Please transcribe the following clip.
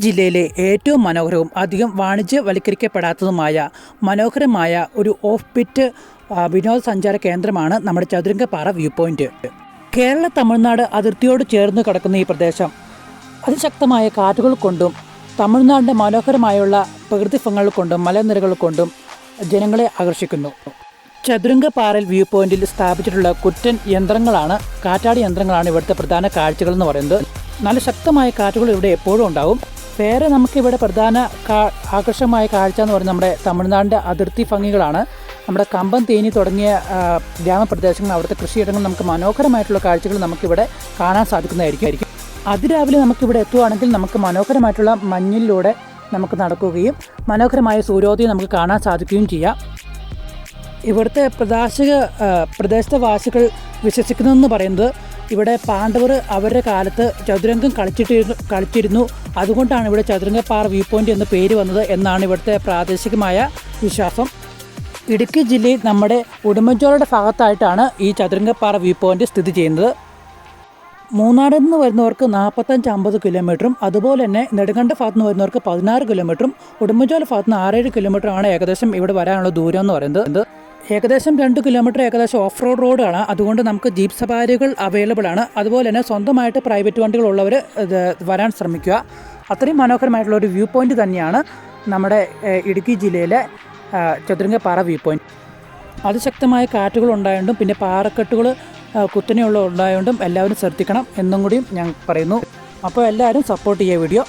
ജില്ലയിലെ ഏറ്റവും മനോഹരവും അധികം വാണിജ്യവൽക്കരിക്കപ്പെടാത്തതുമായ മനോഹരമായ ഒരു ഓഫ് ബിറ്റ് വിനോദസഞ്ചാര കേന്ദ്രമാണ് നമ്മുടെ ചതുരംഗപ്പാറ വ്യൂ പോയിന്റ്. കേരള തമിഴ്നാട് അതിർത്തിയോട് ചേർന്ന് കിടക്കുന്ന ഈ പ്രദേശം അതിശക്തമായ കാറ്റുകൾ കൊണ്ടും തമിഴ്നാടിൻ്റെ മനോഹരമായുള്ള പ്രകൃതിഭംഗികൾ കൊണ്ടും മലനിരകൾ കൊണ്ടും ജനങ്ങളെ ആകർഷിക്കുന്നു. ചതുരംഗപ്പാറയിൽ വ്യൂ പോയിന്റിൽ സ്ഥാപിച്ചിട്ടുള്ള കുറ്റൻ യന്ത്രങ്ങളാണ്, കാറ്റാടി യന്ത്രങ്ങളാണ് ഇവിടുത്തെ പ്രധാന കാഴ്ചകൾ എന്ന് പറയുന്നത്. നല്ല ശക്തമായ കാറ്റുകൾ ഇവിടെ എപ്പോഴും ഉണ്ടാവും. വേറെ നമുക്കിവിടെ പ്രധാന ആകർഷകമായ കാഴ്ച എന്ന് പറയുന്നത് നമ്മുടെ തമിഴ്നാടിൻ്റെ അതിർത്തി ഭംഗികളാണ്. നമ്മുടെ കമ്പം തേനി തുടങ്ങിയ ഗ്രാമപ്രദേശങ്ങൾ, അവിടുത്തെ കൃഷിയിടങ്ങൾ നമുക്ക് മനോഹരമായിട്ടുള്ള കാഴ്ചകൾ നമുക്കിവിടെ കാണാൻ സാധിക്കുന്നതായിരിക്കും. അതിരാവിലെ നമുക്കിവിടെ എത്തുകയാണെങ്കിൽ നമുക്ക് മനോഹരമായിട്ടുള്ള മഞ്ഞിലൂടെ നമുക്ക് നടക്കുകയും മനോഹരമായ സൂര്യോദയം നമുക്ക് കാണാൻ സാധിക്കുകയും ചെയ്യാം. ഇവിടുത്തെ പ്രദേശത്തെ വാസികൾ വിശ്വസിക്കുന്നതെന്ന് പറയുന്നത് ഇവിടെ പാണ്ഡവർ അവരുടെ കാലത്ത് ചതുരംഗം കളിച്ചിരുന്നു, അതുകൊണ്ടാണ് ഇവിടെ ചതുരംഗപ്പാറ വ്യൂ പോയിന്റ് എന്ന പേര് വന്നത് എന്നാണ് ഇവിടുത്തെ പ്രാദേശികമായ വിശ്വാസം. ഇടുക്കി ജില്ലയിൽ നമ്മുടെ ഉടുമ്പൻചോലയുടെ ഭാഗത്തായിട്ടാണ് ഈ ചതുരംഗപ്പാറ വ്യൂ പോയിന്റ് സ്ഥിതി ചെയ്യുന്നത്. മൂന്നാറിൽ നിന്ന് വരുന്നവർക്ക് 45-50 കിലോമീറ്ററും അതുപോലെ തന്നെ നെടുങ്കണ്ട ഭാഗത്ത് നിന്ന് വരുന്നവർക്ക് 16 കിലോമീറ്ററും ഉടുമ്പൻചോല ഭാഗത്ത് നിന്ന് 6-7 കിലോമീറ്ററാണ് ഏകദേശം ഇവിടെ വരാനുള്ള ദൂരം എന്ന് പറയുന്നത്. ഏകദേശം 2 കിലോമീറ്റർ ഏകദേശം ഓഫ് റോഡ് റോഡാണ്, അതുകൊണ്ട് നമുക്ക് ജീപ്പ് സവാരികൾ അവൈലബിൾ ആണ്. അതുപോലെ തന്നെ സ്വന്തമായിട്ട് പ്രൈവറ്റ് വണ്ടികളുള്ളവർ വരാൻ ശ്രമിക്കുക. അത്രയും മനോഹരമായിട്ടുള്ള ഒരു വ്യൂ പോയിന്റ് തന്നെയാണ് നമ്മുടെ ഇടുക്കി ജില്ലയിലെ ചതുരംഗപ്പാറ വ്യൂ പോയിന്റ്. അതിശക്തമായ കാറ്റുകൾ ഉണ്ടായതുകൊണ്ടും പിന്നെ പാറക്കെട്ടുകൾ കുത്തനെയുള്ള ഉണ്ടായതുകൊണ്ടും എല്ലാവരും ശ്രദ്ധിക്കണം എന്നും കൂടിയും ഞാൻ പറയുന്നു. അപ്പോൾ എല്ലാവരും സപ്പോർട്ട് ചെയ്യുക വീഡിയോ.